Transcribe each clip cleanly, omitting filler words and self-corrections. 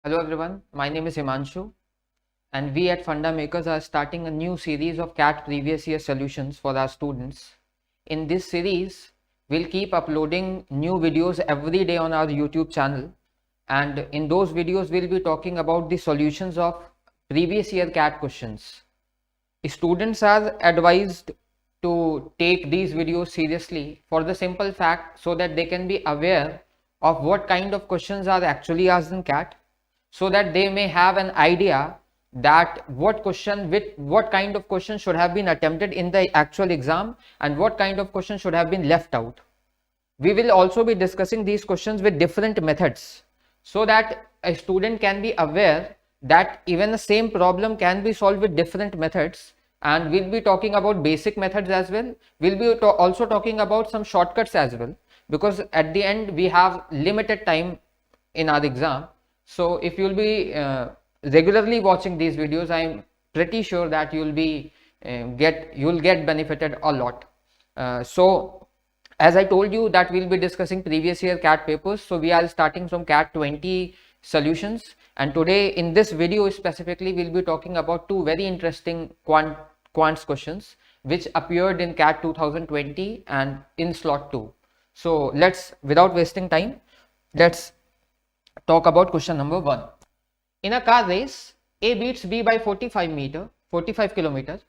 Hello everyone, my name is Himanshu and we at Funda Makers are starting a new series of CAT previous year solutions for our students. In this series, we'll keep uploading new videos every day on our YouTube channel, and in those videos we'll be talking about the solutions of previous year CAT questions. Students are advised to take these videos seriously for the simple fact so that they can be aware of what kind of questions are actually asked in CAT, so that they may have an idea that what kind of question should have been attempted in the actual exam and what kind of question should have been left out. We will also be discussing these questions with different methods so that a student can be aware that even the same problem can be solved with different methods, and we'll be talking about basic methods as well. We'll be also talking about some shortcuts as well, because at the end we have limited time in our exam. So if you'll be regularly watching these videos, I'm pretty sure that you'll get benefited a lot. So as I told you that we'll be discussing previous year CAT papers, so we are starting from CAT 20 solutions, and today in this video specifically we'll be talking about two very interesting quants questions which appeared in CAT 2020 and in slot 2. So let's, without wasting time, let's talk about question number 1. In a car race, A beats B by 45 kilometer.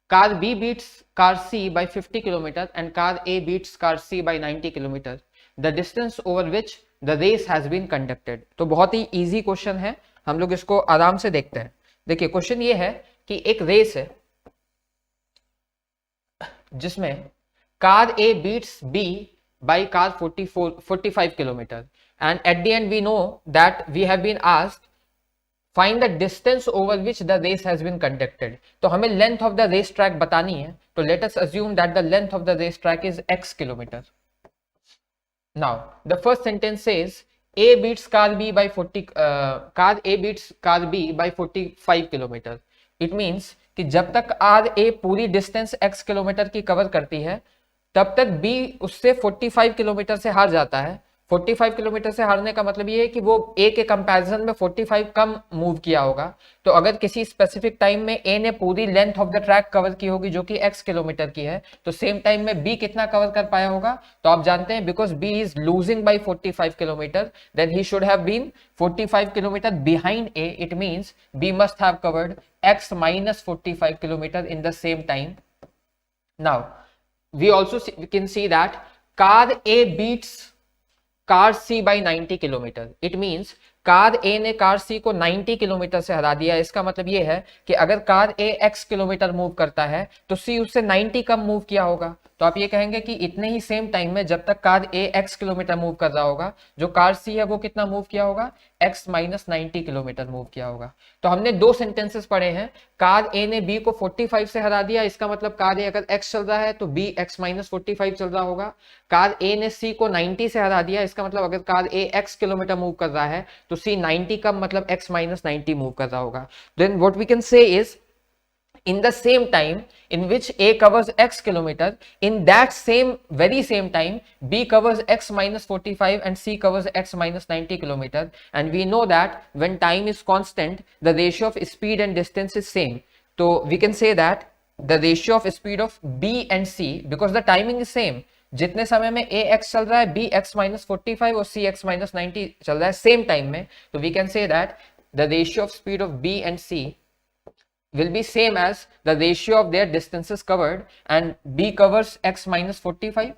Car B beats car C by 50 kilometer and car A beats car C by 90 kilometer. The distance over which the race has been conducted. तो बहुत ही easy question है, हम लोग इसको आराम से देखते हैं. देखिए क्वेश्चन ये है कि एक रेस है जिसमें car A beats B by car 45 kilometer, and at the end we know that we have been asked find the distance over which the race has been conducted. तो हमें length of the race track बतानी है, तो let us assume that the length of the race track is x kilometer. Now the first sentence says A beats car B by 45 kilometer. It means कि जब तक RA पूरी distance x kilometre की cover करती है तब तक B उससे 45 किलोमीटर से हार जाता है. 45 किलोमीटर से हारने का मतलब ये है कि वो A के कंपैरिजन में 45 कम मूव किया होगा. तो अगर किसी स्पेसिफिक टाइम में A ने पूरी length of the track cover की होगी जो कि x किलोमीटर की है, तो सेम टाइम में B कितना कवर कर पाया होगा? तो आप जानते हैं because B is losing by 45 kilometre, then he should have been 45 kilometre behind A. It means B must have covered x minus 45 kilometer in the same time. Now we also can see that car A beats car C by 90 kilometre. It means car A ने car C को 90 kilometre से हरा दिया. इसका मतलब ये है कि अगर car A x kilometre move करता है तो C उससे 90 कम मूव किया होगा. तो आप ये कहेंगे कि इतने ही सेम टाइम में जब तक car A x kilometre move कर रहा होगा, जो कार C है वो कितना मूव किया होगा? x माइनस 90 किलोमीटर मूव किया होगा. तो हमने दो सेंटेंसेस पढ़े हैं. कार A ने B को 45 से हरा दिया, इसका मतलब कार A अगर x चल रहा है तो B x माइनस 45 चल रहा होगा. कार A ने C को 90 से हरा दिया, इसका मतलब अगर car A x kilometre move कर रहा है तो C 90 कम मतलब x माइनस 90 मूव कर रहा होगा. Then what we can say is in the same time in which A covers x kilometer, in that very same time B covers x minus 45 and C covers x minus 90 kilometer, and we know that when time is constant the ratio of speed and distance is same. So we can say that the ratio of speed of B and C, because the timing is same, जितने समय में A x चल रहा है B x minus 45 और C x minus 90 चल रहा है सेम टाइम में, तो we can say that the ratio of speed of B and C will be same as the ratio of their distances covered, and B covers x minus 45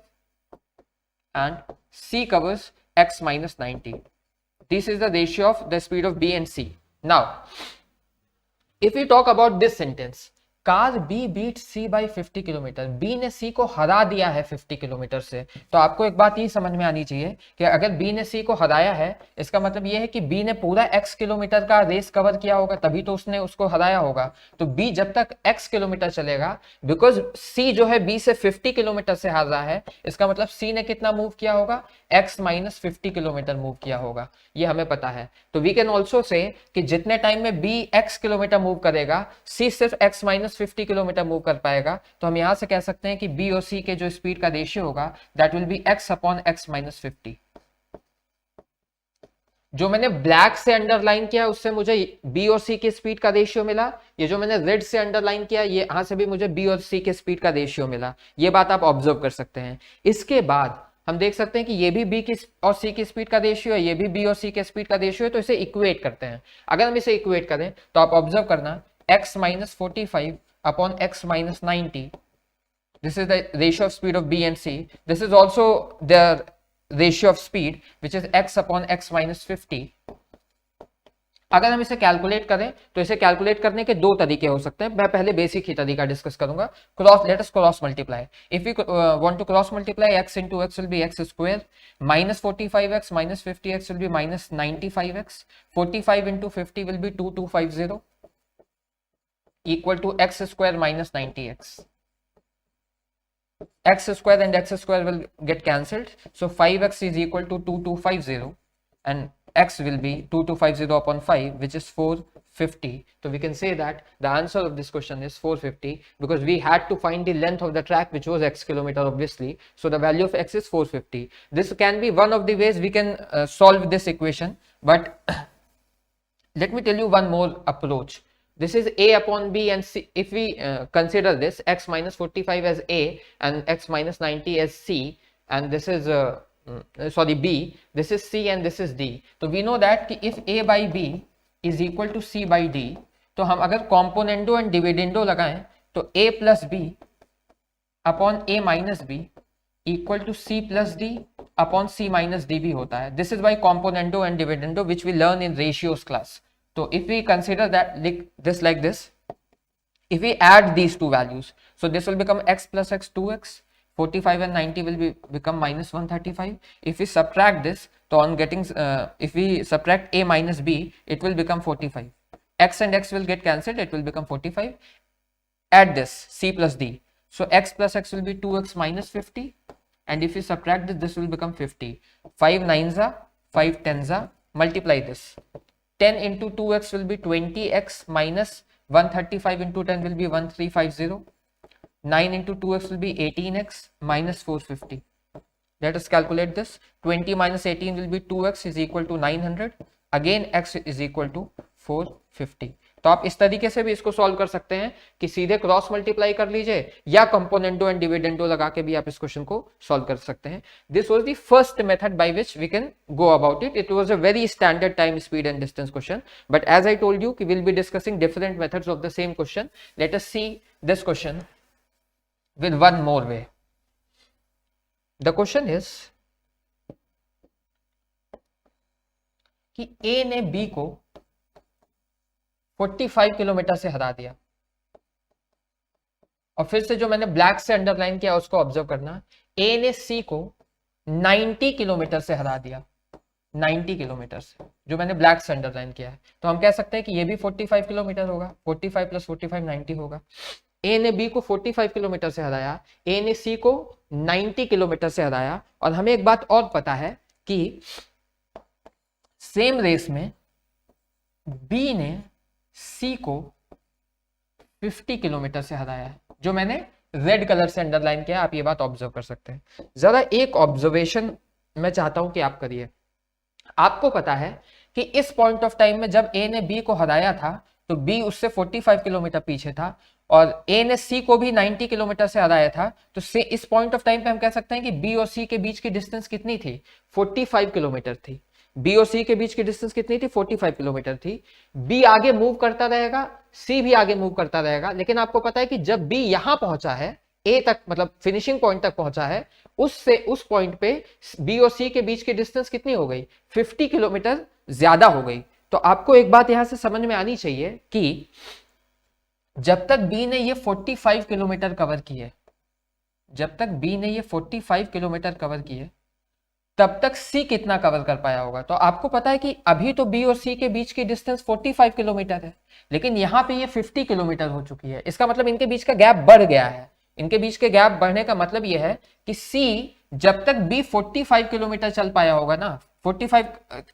and C covers x minus 90. This is the ratio of the speed of B and C. Now if we talk about this sentence, car B beat C by 50 kilometre. B ने C को हरा दिया है 50 kilometre से. तो आपको एक बात ये समझ में आनी चाहिए कि अगर B ने C को हराया है, इसका मतलब ये है कि B ने पूरा x किलोमीटर का रेस कवर किया होगा, तभी तो उसने उसको हराया होगा. तो B जब तक x किलोमीटर चलेगा, बिकॉज C जो है B से 50 किलोमीटर से हार रहा है, इसका मतलब C ने कितना मूव किया होगा? x माइनस 50 किलोमीटर मूव किया होगा. ये हमें पता है. तो वी कैन ऑल्सो से कि जितने टाइम में B x किलोमीटर मूव करेगा, C सिर्फ x माइनस 50 किलोमीटर मूव कर पाएगा. तो हम यहां से कह सकते हैं कि B और C के जो स्पीड का रेशियो होगा that will be x upon x minus 50. जो मैंने ब्लैक से अंडरलाइन किया उससे मुझे बी और सी की स्पीड का रेशियो मिला, ये जो मैंने रेड से अंडरलाइन किया ये यहां से भी मुझे बी और सी के स्पीड का रेशियो मिला। ये बात आप ऑब्जर्व कर सकते हैं। इसके बाद हम देख सकते हैं कि ये भी बी की और सी की स्पीड का रेशियो है, ये भी बी और सी के स्पीड का रेशियो है, तो इसे इक्वेट करते हैं। अगर हम इसे इक्वेट करें तो आप ऑब्जर्व करना x minus 45 upon x minus 90, this is the ratio of speed of B and C. This is also their ratio of speed which is x upon x minus 50. अगर हम इसे कैलकुलेट करें तो इसे कैलकुलेट करने के दो तरीके हो सकते हैं। मैं पहले बेसिक ही तरीका डिस्कस करूंगा। Let us cross multiply. If we want to cross multiply x into x will be x square minus 45x minus 50x will be minus 95x, 45 into 50 will be 2250 equal to x square minus 90x. X square and x square will get cancelled, so 5x is equal to 2250 and x will be 2250 upon 5 which is 450. So we can say that the answer of this question is 450 because we had to find the length of the track which was x kilometer obviously, so the value of x is 450. This can be one of the ways we can solve this equation, but let me tell you one more approach. This is a upon b and c. If we consider this x minus 45 as a and x minus 90 as c, and this is b, this is c and this is d. So we know that if a by b is equal to c by d, तो हम अगर componendo and dividendo लगाएं तो a plus b upon a minus b equal to c plus d upon c minus d भी होता है. This is by componendo and dividendo which we learn in ratios class. So if we consider that like this, if we add these two values, so this will become x plus x 2x, 45 and 90 will become minus 135. If we subtract this, so on getting if we subtract a minus b, it will become 45. X and x will get cancelled, it will become 45. Add this c plus d, so x plus x will be 2x minus 50, and if you subtract this will become 50. 5 9s are 5 10s are, multiply this. 10 into 2x will be 20x minus 135 into 10 will be 1350. 9 into 2x will be 18x minus 450. Let us calculate this. 20 minus 18 will be 2x is equal to 900. Again x is equal to 450. तो आप इस तरीके से भी इसको solve कर सकते हैं कि सीधे क्रॉस मल्टीप्लाई कर लीजिए या कंपोनेंटो एंड डिविडेंडो लगा के भी आप इस क्वेश्चन को सॉल्व कर सकते हैं. This was the first method by which we can go about it. It was a very standard time speed and distance question, but as I told you कि will be discussing different methods of the same question. Let us see this question with one more way. The question is कि A ने B को 45 kilometre से हरा दिया, और फिर से जो मैंने ब्लैक से अंडरलाइन किया उसको ऑब्जर्व करना. A ने C को 90 किलोमीटर से हरा दिया, 90 किलोमीटर से, जो मैंने ब्लैक से अंडरलाइन किया है. तो हम कह सकते हैं कि ये भी 45 किलोमीटर होगा. 45 प्लस 45 90 होगा. A ने B को 45 किलोमीटर से हराया, A ने C को 90 किलोमीटर से हराया. और हमें एक बात और पता है कि सेम रेस में B ने C को 50 किलोमीटर से हराया है, जो मैंने रेड कलर से अंडरलाइन किया. आप ये बात ऑब्जर्व कर सकते हैं. जरा एक ऑब्जर्वेशन मैं चाहता हूं कि आप करिए. आपको पता है कि इस पॉइंट ऑफ टाइम में जब A ने B को हराया था तो B उससे 45 किलोमीटर पीछे था, और A ने C को भी 90 किलोमीटर से हराया था. तो इस पॉइंट ऑफ टाइम पे हम कह सकते हैं कि B और C के बीच की डिस्टेंस कितनी थी? 45 किलोमीटर थी. B और C के बीच की डिस्टेंस कितनी थी? 45 किलोमीटर थी. B आगे मूव करता रहेगा, C भी आगे मूव करता रहेगा, लेकिन आपको पता है कि जब B यहां पहुंचा है, A तक मतलब फिनिशिंग पॉइंट तक पहुंचा है, उस पॉइंट पे B और C के बीच की डिस्टेंस कितनी हो गई? 50 किलोमीटर ज्यादा हो गई. तो आपको एक बात यहां से समझ में आनी चाहिए कि जब तक B ने ये 45 किलोमीटर कवर किए, जब तक B ने ये 45 किलोमीटर कवर किए, तब तक C कितना कवर कर पाया होगा? तो आपको पता है कि अभी तो B और C के बीच की डिस्टेंस 45 किलोमीटर है, लेकिन यहां पे ये 50 किलोमीटर हो चुकी है. इसका मतलब इनके बीच का गैप बढ़ गया है. इनके बीच के गैप बढ़ने का मतलब यह है कि C जब तक B 45 किलोमीटर चल पाया होगा ना, 45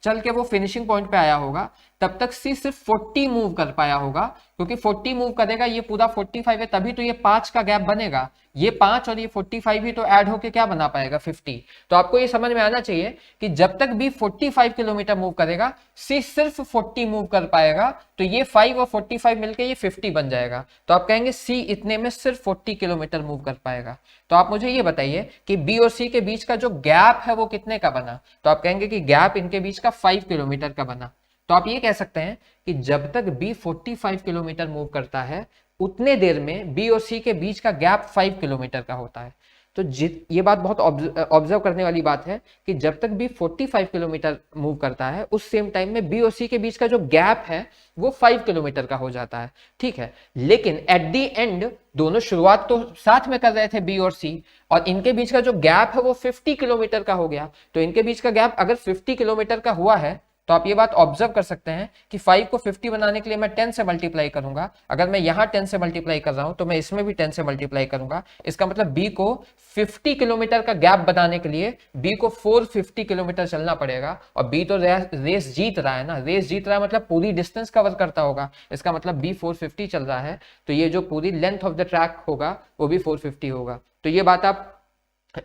चल के वो फिनिशिंग पॉइंट पे आया होगा, तब तक सी सिर्फ 40 मूव कर पाया होगा, क्योंकि 40 मूव करेगा, ये पूरा 45 है, तभी तो ये 5 का गैप बनेगा। ये 5 और ये 45 ही तो ऐड होके क्या बना पाएगा 50। तो आपको ये समझ में आना चाहिए कि जब तक बी 45 किलोमीटर मूव करेगा, सी सिर्फ 40 मूव कर पाएगा, तो ये 5 और 45 मिलके ये 50 बन जाएगा। तो आप कहेंगे सी इतने में सिर्फ 40 किलोमीटर मूव कर पाएगा। तो आप मुझे ये बताइए कि बी और सी के बीच का जो गैप है वो कितने का बना। तो आप कहेंगे कि गैप इनके बीच का 5 किलोमीटर का बना। तो आप ये कह सकते हैं कि जब तक बी 45 किलोमीटर मूव करता है, उतने देर में बी और सी के बीच का गैप 5 किलोमीटर का होता है। तो ये बात बहुत ऑब्जर्व करने वाली बात है कि जब तक बी 45 किलोमीटर मूव करता है, उस सेम टाइम में बी और सी के बीच का जो गैप है वो 5 किलोमीटर का हो जाता है। ठीक है, लेकिन एट द एंड दोनों शुरुआत तो साथ में कर रहे थे बी और सी, और इनके बीच का जो गैप है वो 50 किलोमीटर का हो गया। तो इनके बीच का गैप अगर 50 किलोमीटर का हुआ है, तो आप ये बात ऑब्जर्व कर सकते हैं कि 5 को 50 बनाने के लिए मैं 10 से मल्टीप्लाई करूंगा। अगर मैं यहां 10 से मल्टीप्लाई कर रहा हूं तो मैं इसमें भी 10 से मल्टीप्लाई करूंगा। इसका मतलब बी को 50 किलोमीटर का गैप बनाने के लिए बी को 450 किलोमीटर चलना पड़ेगा। और बी तो रेस जीत रहा है ना, रेस जीत रहा है मतलब पूरी डिस्टेंस कवर करता होगा। इसका मतलब बी 450 चल रहा है, तो ये जो पूरी लेंथ ऑफ द ट्रैक होगा वो भी 450 होगा। तो ये बात आप,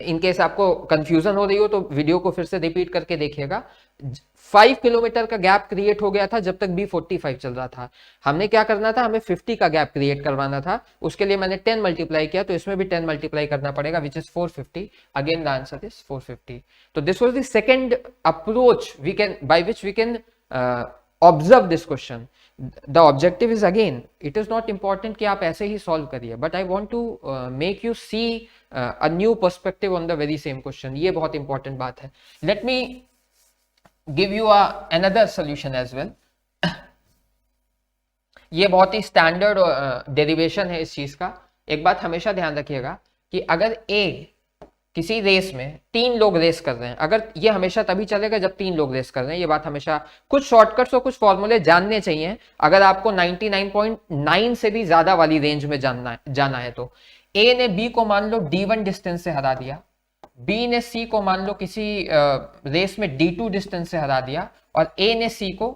इनकेस आपको कंफ्यूजन हो रही हो तो वीडियो को फिर से रिपीट करके देखिएगा। 5 किलोमीटर का गैप क्रिएट हो गया था जब तक बी 45 चल रहा था। हमने क्या करना था, हमें 50 का गैप क्रिएट करवाना था। उसके लिए मैंने 10 मल्टीप्लाई किया, तो इसमें भी 10 मल्टीप्लाई करना पड़ेगा, which is 450। Again the answer is 450। तो this was the second approach we can, by which we can observe this question. The objective is again, it is not important कि आप ऐसे ही सॉल्व करिए, but I want to make you see a new perspective on the very same question। ये बहुत important बात है। Let me give you another solution as well। ये बहुत ही स्टैंडर्ड डेरिवेशन है इस चीज का। एक बात हमेशा ध्यान रखिएगा कि अगर ए किसी रेस में 3 लोग रेस कर रहे हैं, अगर ये हमेशा तभी चलेगा जब 3 लोग रेस कर रहे हैं। ये बात हमेशा, कुछ शॉर्टकट्स और कुछ फॉर्मूले जानने चाहिए अगर आपको 99.9 से भी ज्यादा वाली रेंज में जाना है। तो ए ने बी को मान लो D1 डिस्टेंस से हरा दिया, बी ने सी को मान लो किसी रेस में D2 डिस्टेंस से हरा दिया, और ए ने सी को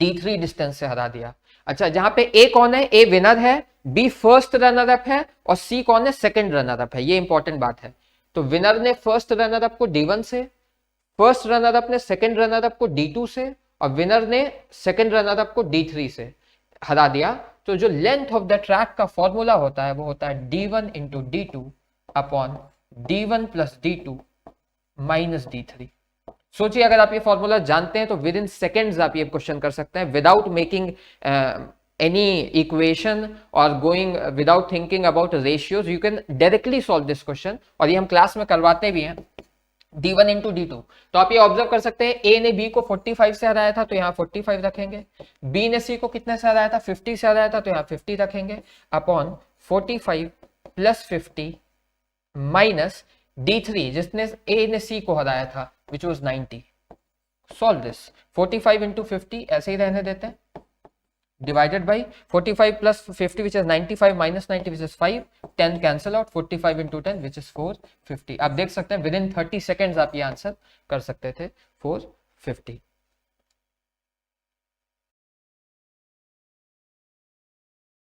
D3 डिस्टेंस से हरा दिया। अच्छा, जहां पे ए कौन है, ए विनर है, बी फर्स्ट रनर अप है, और सी कौन है, सेकंड रनर अप है। ये इंपॉर्टेंट बात है। तो विनर ने फर्स्ट रनर अप को D1 से, फर्स्ट रनर अप ने सेकंड रनर अप को D2 से, और विनर ने सेकंड रनर अप को D3 से हरा दिया। तो जो लेंथ ऑफ द ट्रैक का फॉर्मूला होता है वो होता है D1 into D2 upon D1 plus D2 minus D3। सोचिए, अगर आप ये फॉर्मूला जानते हैं तो विद इन सेकेंड्स आप ये क्वेश्चन कर सकते हैं विदाउट मेकिंग एनी इक्वेशन और going without thinking about ratios. You can directly solve this question, और ये हम क्लास में करवाते भी हैं। D1 इंटू D2, तो आप ये ऑब्जर्व कर सकते हैं, ए ने बी को 45 से हराया था तो यहाँ 45 रखेंगे, बी ने सी को कितने से हराया था, 50 से हराया था तो यहाँ 50 रखेंगे, अपॉन 45 प्लस 50 माइनस D3 जिसने ए ने सी को हराया था which was 90। Solve this. 45 into 50 ऐसे ही रहने देते हैं, divided by 45 plus 50 which is 95 minus 90 which is 5, 10 cancel out, 45 into 10 which is 450। आप देख सकते हैं विद इन 30 सेकेंड्स आप ये आंसर कर सकते थे 450।